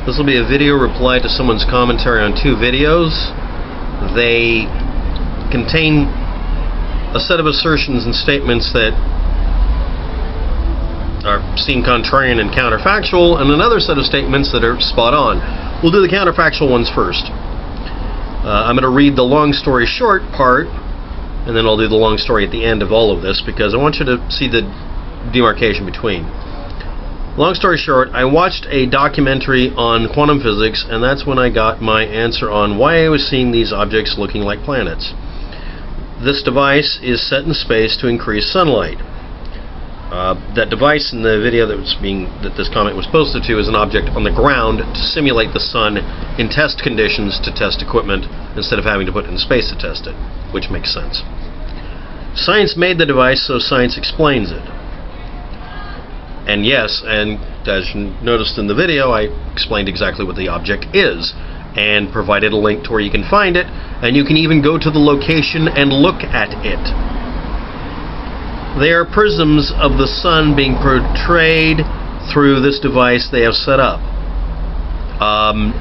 This will be a video reply to someone's commentary on 2 videos. They contain a set of assertions and statements that seem contrarian and counterfactual, and another set of statements that are spot on. We'll do the counterfactual ones first. I'm going to read the long story short part, and then I'll do the long story at the end of all of this, because I want you to see the demarcation between. Long story short, I watched a documentary on quantum physics, and that's when I got my answer on why I was seeing these objects looking like planets. This device is set in space to increase sunlight. That device in the video that this comment was posted to is an object on the ground to simulate the sun in test conditions to test equipment instead of having to put it in space to test it, which makes sense. Science made the device, so science explains it. And yes, and as you noticed in the video, I explained exactly what the object is and provided a link to where you can find it, and you can even go to the location and look at it. They are prisms of the sun being portrayed through this device they have set up.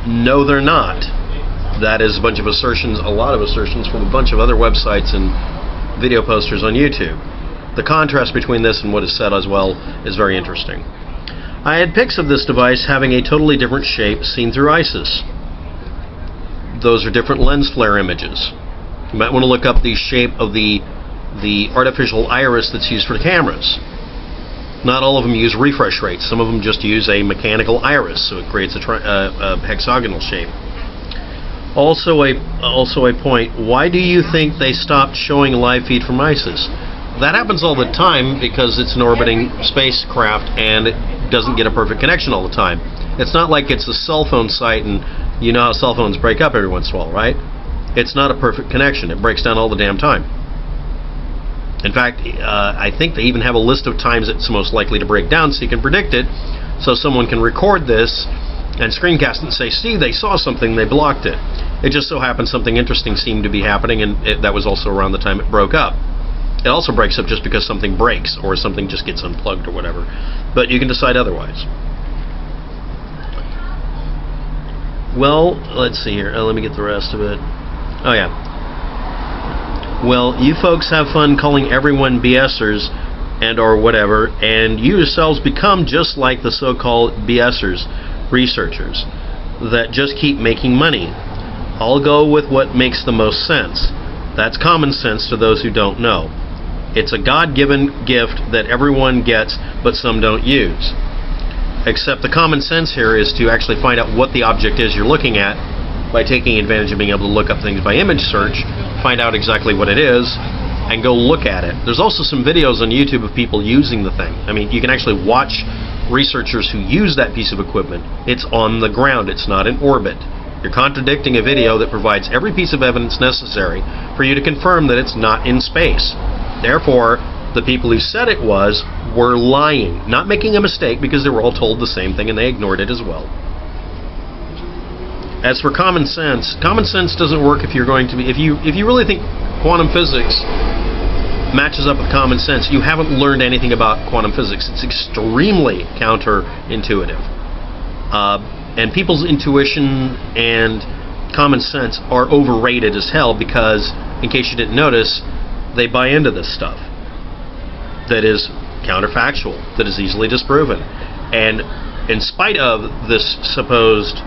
No, they're not. That is a bunch of assertions, a lot of assertions from a bunch of other websites and video posters on YouTube. The contrast between this and what is said as well is very interesting. I had pics of this device having a totally different shape seen through ISIS. Those are different lens flare images. You might want to look up the shape of the artificial iris that's used for the cameras. Not all of them use refresh rates. Some of them just use a mechanical iris, so it creates a hexagonal shape. Also a point, why do you think they stopped showing a live feed from ISIS? That happens all the time because it's an orbiting spacecraft and it doesn't get a perfect connection all the time. It's not like it's a cell phone site and you know how cell phones break up every once in a while, right? It's not a perfect connection. It breaks down all the damn time. In fact, I think they even have a list of times it's most likely to break down so you can predict it, so someone can record this and screencast it and say, see, they saw something, they blocked it. It just so happened something interesting seemed to be happening, and that was also around the time it broke up. It also breaks up just because something breaks or something just gets unplugged or whatever. But you can decide otherwise. Well, let's see here. Let me get the rest of it. Oh, yeah. Well, you folks have fun calling everyone BSers and or whatever, and you yourselves become just like the so-called BSers, researchers, that just keep making money. I'll go with what makes the most sense. That's common sense to those who don't know. It's a God-given gift that everyone gets, but some don't use. Except the common sense here is to actually find out what the object is you're looking at by taking advantage of being able to look up things by image search, find out exactly what it is, and go look at it. There's also some videos on YouTube of people using the thing. I mean, you can actually watch researchers who use that piece of equipment. It's on the ground. It's not in orbit. You're contradicting a video that provides every piece of evidence necessary for you to confirm that it's not in space. Therefore, the people who said it were lying, not making a mistake because they were all told the same thing and they ignored it as well. As for common sense doesn't work if you're going to be, if you really think quantum physics matches up with common sense, you haven't learned anything about quantum physics. It's extremely counterintuitive. And people's intuition and common sense are overrated as hell because, in case you didn't notice, they buy into this stuff that is counterfactual, that is easily disproven. And in spite of this supposed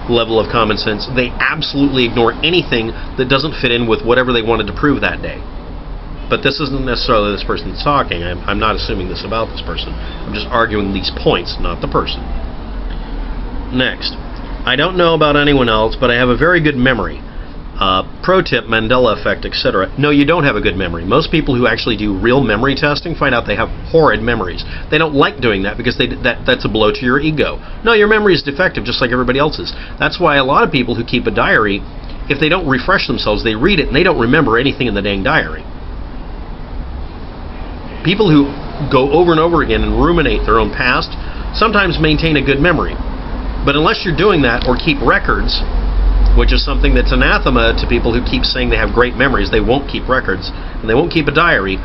level of common sense, they absolutely ignore anything that doesn't fit in with whatever they wanted to prove that day. But this isn't necessarily this person that's talking. I'm not assuming this about this person. I'm just arguing these points, not the person. Next, I don't know about anyone else, but I have a very good memory. Pro tip, Mandela effect, etc. No, you don't have a good memory. Most people who actually do real memory testing find out they have horrid memories. They don't like doing that because that's a blow to your ego. No, your memory is defective just like everybody else's. That's why a lot of people who keep a diary, if they don't refresh themselves, they read it and they don't remember anything in the dang diary. People who go over and over again and ruminate their own past sometimes maintain a good memory. But unless you're doing that or keep records, which is something that's anathema to people who keep saying they have great memories, they won't keep records, and they won't keep a diary,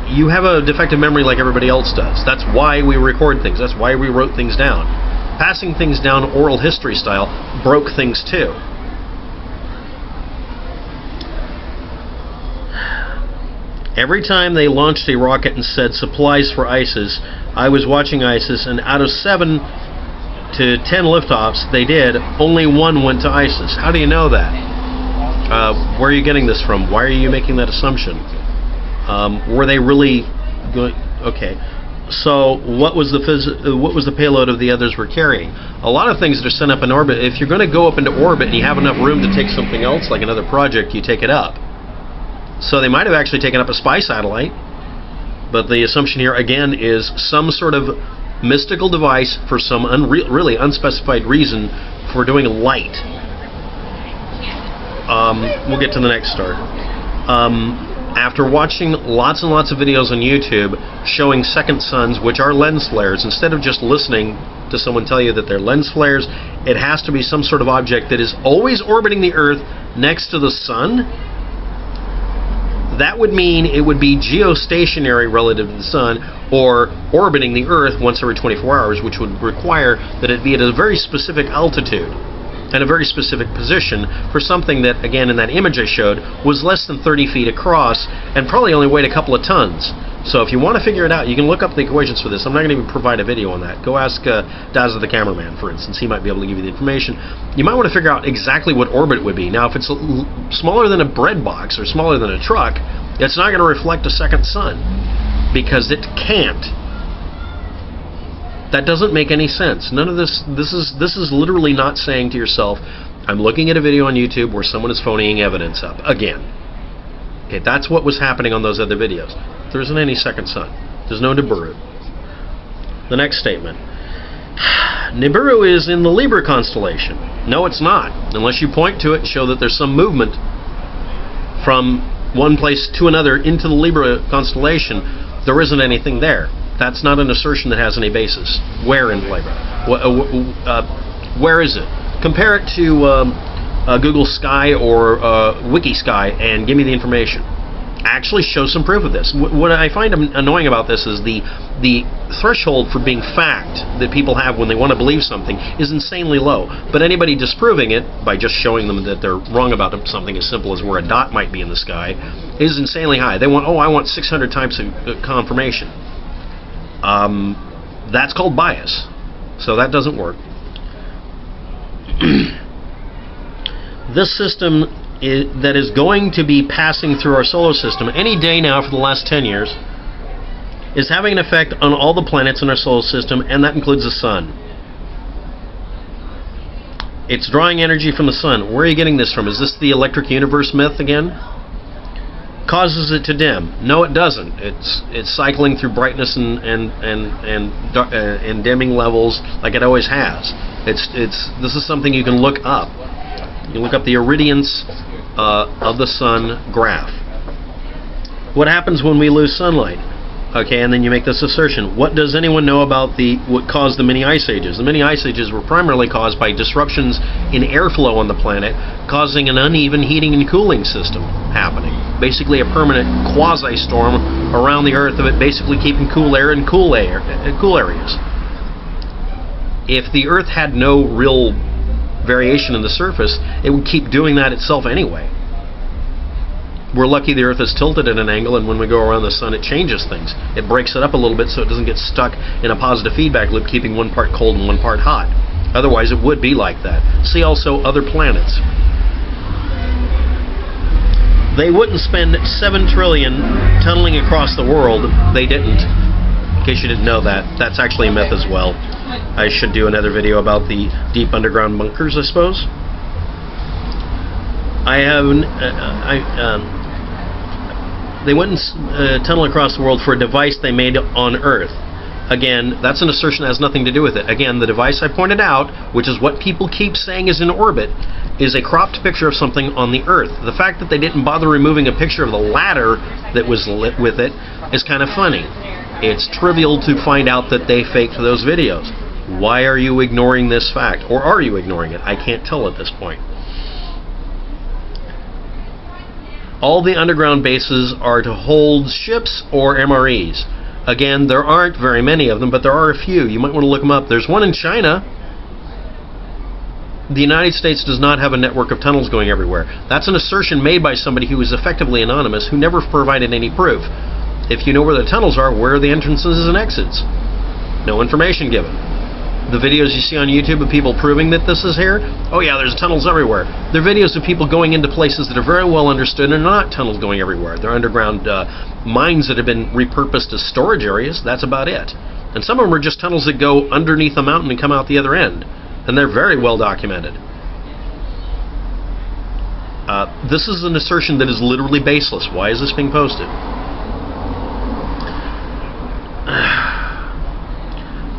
you have a defective memory like everybody else does. That's why we record things. That's why we wrote things down. passing things down oral history style broke things too. Every time they launched a rocket and said supplies for ISIS, I was watching ISIS, and out of 7 to 10 liftoffs they did, only 1 went to ISIS. How do you know that? Where are you getting this from? Why are you making that assumption? Were they really going? Okay, so what was the payload of the others were carrying? A lot of things that are sent up in orbit. If you're going to go up into orbit and you have enough room to take something else, like another project, you take it up. So they might have actually taken up a spy satellite, but the assumption here again is some sort of mystical device for some really unspecified reason for doing light. We'll get to the next start. After watching lots and lots of videos on YouTube showing second suns, which are lens flares, instead of just listening to someone tell you that they're lens flares, it has to be some sort of object that is always orbiting the Earth next to the sun. That would mean it would be geostationary relative to the sun, or orbiting the Earth once every 24 hours, which would require that it be at a very specific altitude and a very specific position for something that, again, in that image I showed, was less than 30 feet across and probably only weighed a couple of tons. So if you want to figure it out, you can look up the equations for this. I'm not going to even provide a video on that. Go ask Dazza the cameraman, for instance. He might be able to give you the information. You might want to figure out exactly what orbit would be. Now, if it's smaller than a bread box or smaller than a truck, it's not going to reflect a second sun, because it can't. That doesn't make any sense. None of this is literally not saying to yourself, I'm looking at a video on YouTube where someone is phoning evidence up. Again. Okay, that's what was happening on those other videos. There isn't any second sun. There's no Nibiru. The next statement. Nibiru is in the Libra constellation. No, it's not. Unless you point to it and show that there's some movement from one place to another into the Libra constellation, there isn't anything there. That's not an assertion that has any basis. Where in Libra? Where is it? Compare it to Google Sky or Wiki Sky and give me the information. Actually show some proof of this. What I find annoying about this is the threshold for being fact that people have when they want to believe something is insanely low. But anybody disproving it by just showing them that they're wrong about something as simple as where a dot might be in the sky is insanely high. They want, I want 600 types of confirmation. That's called bias. So that doesn't work. This system that is going to be passing through our solar system any day now for the last 10 years is having an effect on all the planets in our solar system, and that includes the sun. It's drawing energy from the sun. Where are you getting this from? Is this the electric universe myth again? Causes it to dim. No, it doesn't. It's cycling through brightness and dimming levels like it always has. This is something you can look up. You look up the irradiance of the sun graph. What happens when we lose sunlight? Okay, and then you make this assertion. What does anyone know about what caused the mini ice ages? The mini ice ages were primarily caused by disruptions in airflow on the planet, causing an uneven heating and cooling system happening. Basically a permanent quasi-storm around the Earth of it basically keeping cool air in cool areas. If the Earth had no real variation in the surface, it would keep doing that itself anyway. We're lucky the Earth is tilted at an angle, and when we go around the sun it changes things. It breaks it up a little bit so it doesn't get stuck in a positive feedback loop, keeping one part cold and one part hot. Otherwise it would be like that. See also other planets. They wouldn't spend $7 trillion tunneling across the world. They didn't. In case you didn't know that, that's actually a myth as well. I should do another video about the deep underground bunkers, I suppose. They wouldn't tunnel across the world for a device they made on Earth. Again, that's an assertion that has nothing to do with it. Again, the device I pointed out, which is what people keep saying is in orbit, is a cropped picture of something on the Earth. The fact that they didn't bother removing a picture of the ladder that was lit with it is kind of funny. It's trivial to find out that they faked those videos. Why are you ignoring this fact? Or are you ignoring it? I can't tell at this point. All the underground bases are to hold ships or MREs. Again, there aren't very many of them, but there are a few. You might want to look them up. There's one in China. The United States does not have a network of tunnels going everywhere. That's an assertion made by somebody who is effectively anonymous, who never provided any proof. If you know where the tunnels are, where are the entrances and exits? No information given. The videos you see on YouTube of people proving that this is here, oh yeah, there's tunnels everywhere. They're videos of people going into places that are very well understood and are not tunnels going everywhere. They're underground mines that have been repurposed as storage areas. That's about it. And some of them are just tunnels that go underneath a mountain and come out the other end. And they're very well documented. This is an assertion that is literally baseless. Why is this being posted?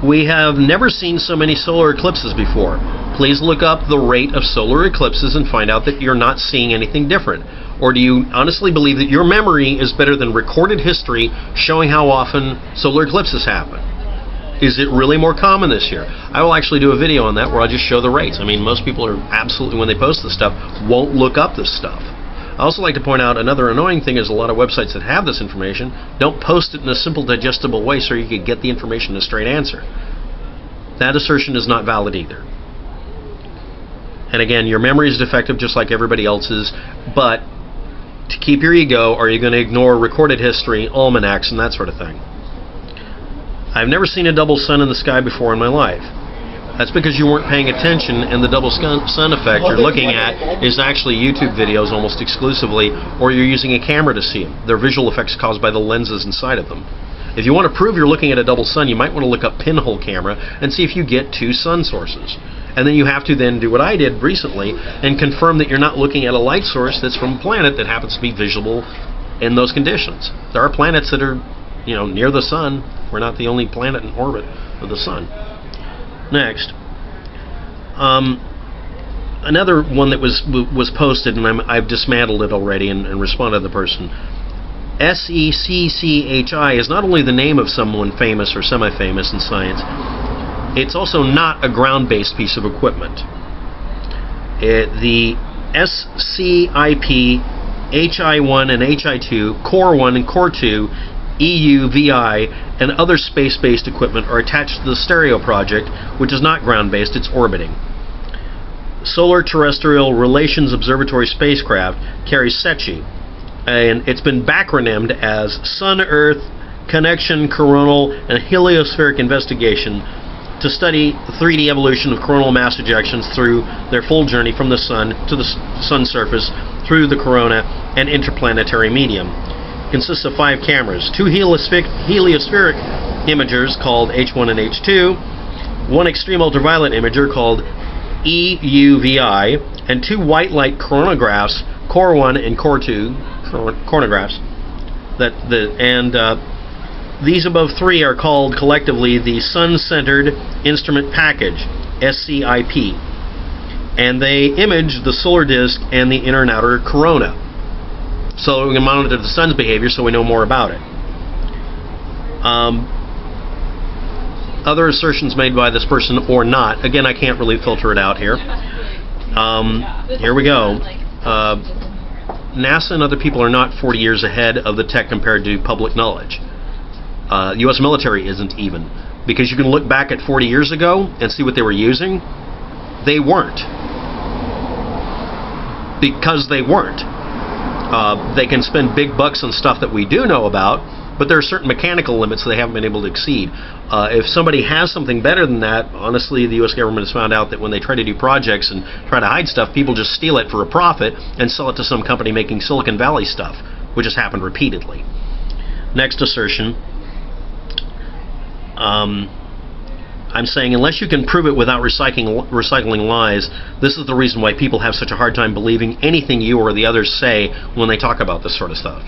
We have never seen so many solar eclipses before. Please look up the rate of solar eclipses and find out that you're not seeing anything different. Or do you honestly believe that your memory is better than recorded history showing how often solar eclipses happen? Is it really more common this year? I will actually do a video on that where I'll just show the rates. I mean, most people are absolutely, when they post this stuff, won't look up this stuff. I also like to point out another annoying thing is a lot of websites that have this information don't post it in a simple, digestible way so you can get the information in a straight answer. That assertion is not valid either. And again, your memory is defective just like everybody else's, but to keep your ego, are you going to ignore recorded history, almanacs, and that sort of thing? I've never seen a double sun in the sky before in my life. That's because you weren't paying attention, and the double sun effect you're looking at is actually YouTube videos almost exclusively, or you're using a camera to see them. They're visual effects caused by the lenses inside of them. If you want to prove you're looking at a double sun, you might want to look up pinhole camera and see if you get two sun sources. And then you have to then do what I did recently and confirm that you're not looking at a light source that's from a planet that happens to be visible in those conditions. There are planets that are, near the sun. We're not the only planet in orbit of the sun. Next, another one that was posted, and I've dismantled it already and responded to the person. SECCHI is not only the name of someone famous or semi-famous in science, it's also not a ground-based piece of equipment. The SCIP, HI1 and HI2, Core 1 and Core 2, EUVI, and other space-based equipment are attached to the Stereo project, which is not ground-based, it's orbiting. Solar Terrestrial Relations Observatory spacecraft carries SECCHI, and it's been backronymed as Sun-Earth Connection Coronal and Heliospheric Investigation to study the 3D evolution of coronal mass ejections through their full journey from the Sun to the Sun's surface through the corona and interplanetary medium. Consists of 5 cameras, 2 heliospheric imagers called H1 and H2, 1 extreme ultraviolet imager called EUVI, and 2 white light coronagraphs, Core 1 and Core 2 coronagraphs. These above 3 are called collectively the Sun-Centered Instrument Package, SCIP, and they image the solar disk and the inner and outer corona. So we can monitor the sun's behavior so we know more about it. Other assertions made by this person or not, again, I can't really filter it out here. Here we go. NASA and other people are not 40 years ahead of the tech compared to public knowledge. The U.S. military isn't even. Because you can look back at 40 years ago and see what they were using. They weren't. Because they weren't. They can spend big bucks on stuff that we do know about, but there are certain mechanical limits they haven't been able to exceed. If somebody has something better than that, honestly, the U.S. government has found out that when they try to do projects and try to hide stuff, people just steal it for a profit and sell it to some company making Silicon Valley stuff, which has happened repeatedly. Next assertion. I'm saying unless you can prove it without recycling lies, this is the reason why people have such a hard time believing anything you or the others say when they talk about this sort of stuff.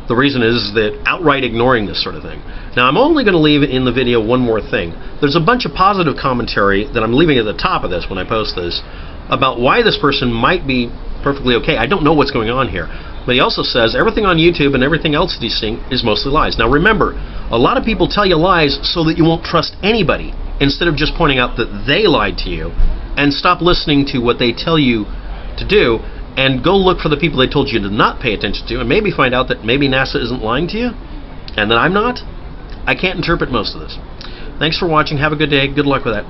The reason is that outright ignoring this sort of thing. Now, I'm only going to leave in the video one more thing. There's a bunch of positive commentary that I'm leaving at the top of this when I post this about why this person might be perfectly okay. I don't know what's going on here. But he also says everything on YouTube and everything else that he's seeing is mostly lies. Now remember, a lot of people tell you lies so that you won't trust anybody, instead of just pointing out that they lied to you, and stop listening to what they tell you to do, and go look for the people they told you to not pay attention to, and maybe find out that maybe NASA isn't lying to you, and that I'm not. I can't interpret most of this. Thanks for watching. Have a good day. Good luck with that.